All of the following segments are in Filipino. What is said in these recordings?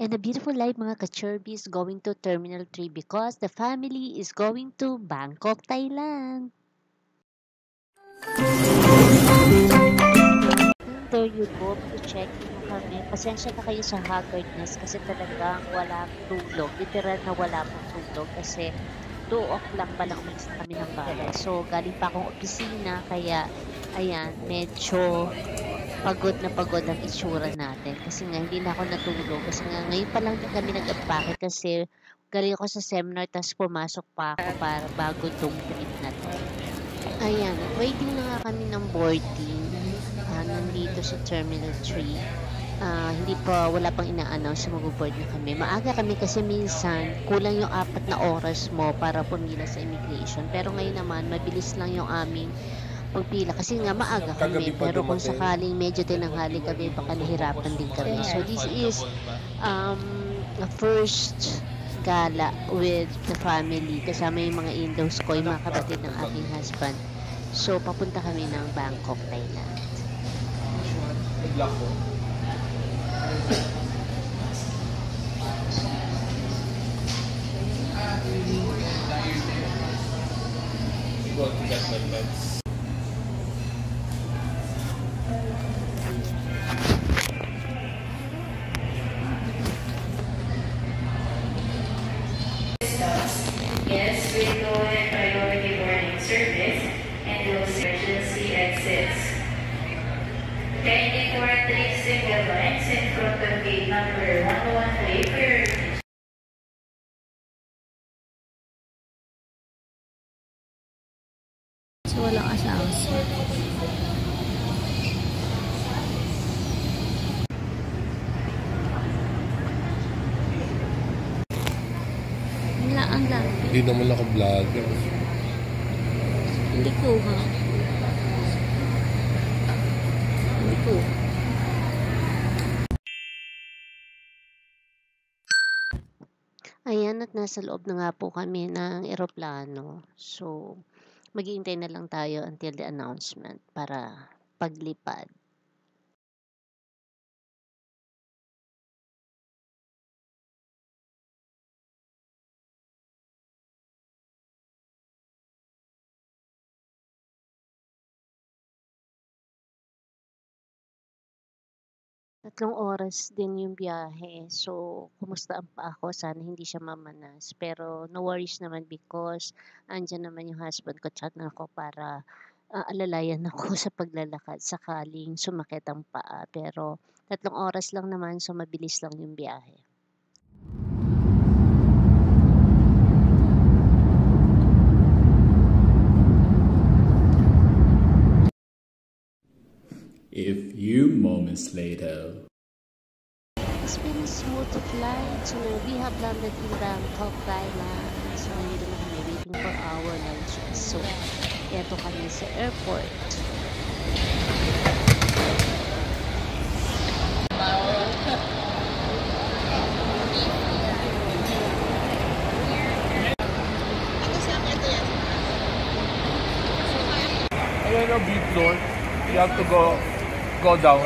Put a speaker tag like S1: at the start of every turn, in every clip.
S1: And a beautiful life mga ka-Churby is going to Terminal 3 because the family is going to Bangkok, Thailand. There you go, check-in na kami. Pasensya na kayo sa haggardness kasi talagang walang tulog. Literal na wala pong tulog kasi 2 o'clock pa lang umalis na kami ng bahay. So, galing pa akong opisina kaya ayan, medyo pagod na pagod ang itsura natin kasi nga hindi na ako natulog kasi nga ngayon pa lang din kami nag-appake kasi galing ako sa seminar tapos pumasok pa ako para bago tong trip na to. Ayan, waiting na nga kami ng boarding nandito sa Terminal 3. Wala pang ina-announce na mag-board na kami. Maaga kami kasi minsan kulang yung 4 na oras mo para pumila sa immigration. Pero ngayon naman, mabilis lang yung aming pagpila kasi nga maaga kami. Pero kung sakaling medyo tinanghali kami, baka nahirapan din kami. So this is a first gala with the family. Kasama yung mga in-laws ko, yung mga kapatid ng aking husband. So papunta kami ng Bangkok, Thailand.
S2: Yes, we go in priority boarding service and will emergency exits. Kindly for 3 single lines in front of gate number 113 for your
S3: So, walang asawa siya. Ang lang.
S4: Hindi naman naka-vlog.
S3: Hindi ko ha. Hindi ko.
S1: Ayan, at nasa loob na nga po kami ng eroplano. So, maghihintay na lang tayo until the announcement para paglipad. Tatlong oras din yung biyahe. So, kumusta ang paa ko? Sana hindi siya mamanas. Pero no worries naman because andyan naman yung husband ko. Chat na ako para alalayan ako sa paglalakad sakaling sumakit ang paa. Pero 3 oras lang naman so mabilis lang yung biyahe.
S5: A few moments later.
S1: It's been a smooth flight. So, we have landed in Bangkok, Thailand. So, nandito na kami waiting for our lunch. So, eto kami sa airport.
S4: Ayan yung beach zone. You have to go down.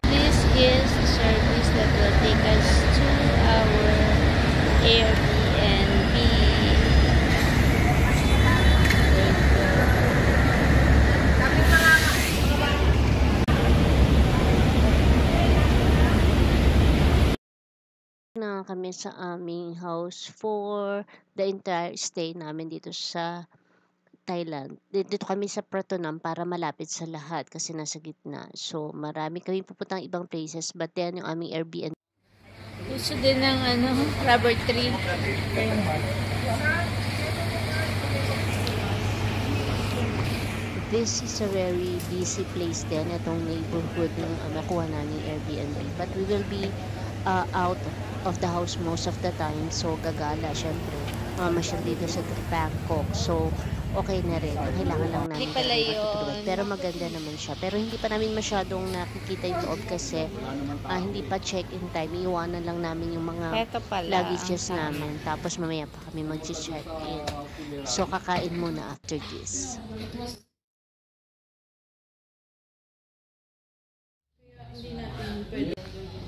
S3: This is the service that will take us to our Airbnb.
S1: Na kami sa aming house for the entire stay namin dito sa Thailand. Dito kami sa Pratunam para malapit sa lahat kasi nasa gitna. So, marami kami pupuntang ibang places but then yung aming Airbnb.
S3: Gusto din ng rubber tree.
S1: This is a very busy place din, itong neighborhood ng nakuha namin Airbnb. But we will be out of the house most of the time. So, gagala, syempre. Mamasyal dito sa Bangkok. So, okay na rin. Kailangan lang namin.
S3: Hindi pala yun.
S1: Pero maganda naman siya. Pero hindi pa namin masyadong nakikita yung loob kasi hindi pa check-in time. Iiwanan lang namin yung mga
S3: Eto pala.
S1: luggages namin. Tapos mamaya pa kami mag-check-in. So, kakain muna after this.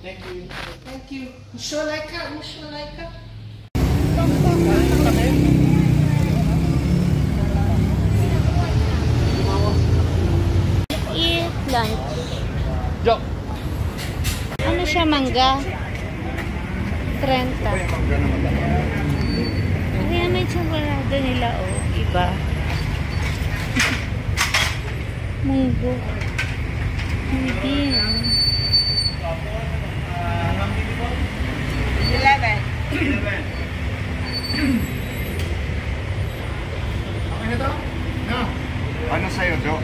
S4: Thank you.
S6: Thank you. Musholika.
S3: Eat lunch.
S4: Joke.
S3: Ano siya, mangga? 30. Kaya may tsabarado nila, oh. Iba. Munggo. Hindi, oh.
S6: 11.
S7: Ano sa'yo, Jo?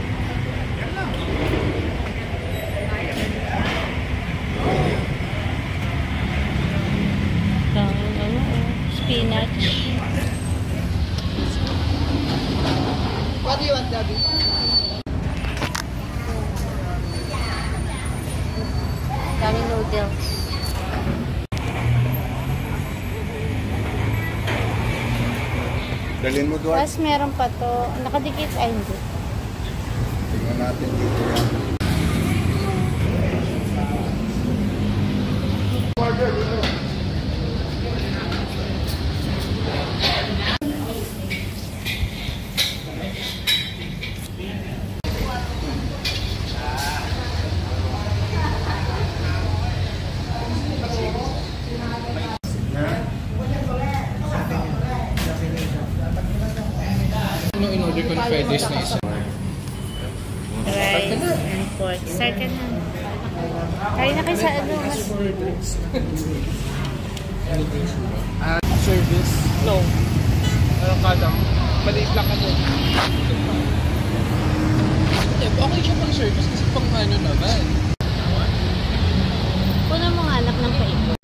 S3: Spinach.
S6: What do you want, Daddy?
S3: Daming noodles.
S7: Dalhin mo doon.
S3: Tapos meron pa to. Nakadikit. Ay, hindi.
S7: Tingnan natin dito yan.
S4: Ano in-order ko na fried rice na isa?
S3: Rice and pork. Start ka na. Kaya na kayo sa ano.
S4: Service? No. Ano kada? Maliit lang kasi. Okay siya pang service kasi pang ano naman.
S3: Puno mo nga anak ng paikot.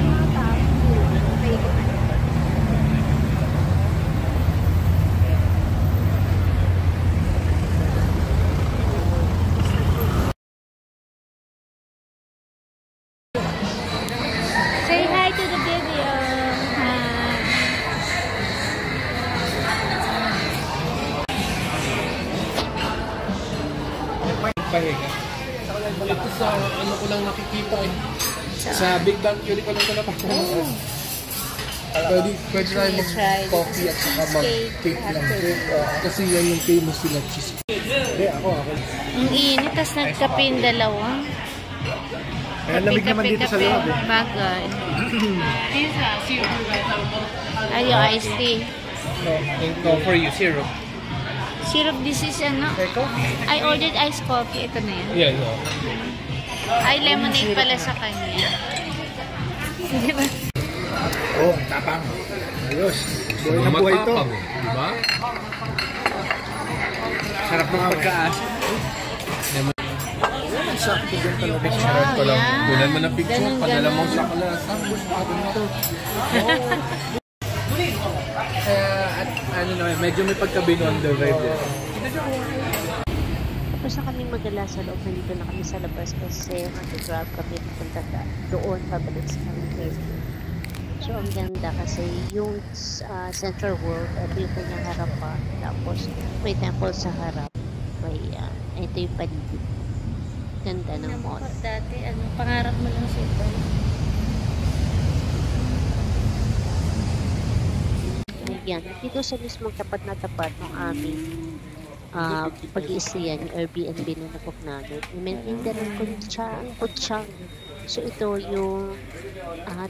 S3: Say hi to the video. Hi.
S4: Pahinga. Ito sa ano ko lang nakikita eh. Sa Big Bang Theory ko lang ito napapanood. Pwede tayo mag-coffee at saka mag-cake lang. Kasi yan yung famous sila cheesecake. Hindi, ako.
S3: Ang init, tas nagkape yung dalawa.
S7: Kaya lamig naman dito sa loob eh.
S3: Bagay. Ay, yung iced tea.
S4: No, for you, syrup.
S3: Syrup, this is ano? I ordered iced coffee. Ito na yan.
S4: Yeah, no.
S3: Ay, lemonade pala sa kanya. Di ba?
S7: Oh, tapang. Ayos. Buhay na buhay ito.
S4: Diba?
S7: Sarap ng pagkaas. Sakto din talaga siya.
S4: Sarap ko lang.
S3: yan.
S4: Kunan mo na picture.
S3: Ganun,
S4: Padala mo
S3: ganun.
S4: sa class. At ano naman, medyo may pagka-Beyond the vibe.
S1: Tapos na kami magala sa loob, nandito na kami sa labas kasi mag-grab kami pupunta doon, pabalik sa kami. So, ang ganda kasi yung Central World, ito yung kanyang harapan. Tapos, may temple sa harap. May, ito yung paligid. Ganda ng mall.
S3: Dati, ano, pangarap mo lang siya.
S1: Yan, dito sa mismong tapat na tapat ng aming pag-iistayan, yung Airbnb na napok namin. May tinda ng kutsang. So, ito yung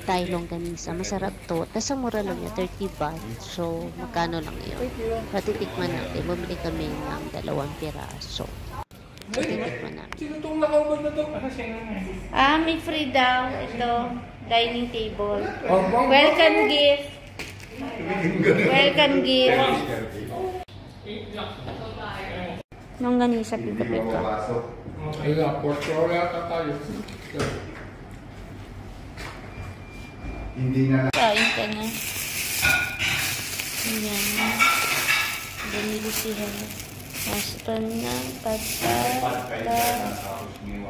S1: Thai longganisa. Masarap to. Tapos, mura lang yan, 30 baht. So, magkano lang yun? Patitikman natin. Bumili kami ng 2 piraso. Patitikman namin.
S4: Sino itong nakawag na to?
S3: May free daw. Ito, dining table. Welcome gift. Welcome gift. Longganisa, pito-pito.
S4: Ay na, pork roll yata tayo.
S7: Hindi na
S3: Kain ka na. Ayan. Ganili siya. Pasta na, pasta,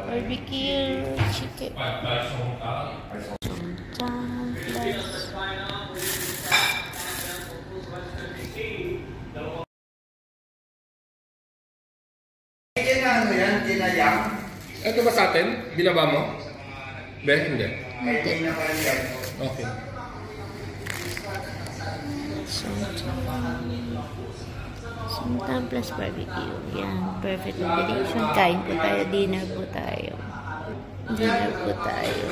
S3: barbecue, chicken. Sometimes, plus.
S7: ano yan, kinayang.
S4: Ito ba sa atin? Binaba mo? Be, hindi. Okay.
S3: Sumtam plus barbecue. Yan. Perfect combination. Kain po tayo. Dinner po tayo. Dinner po tayo.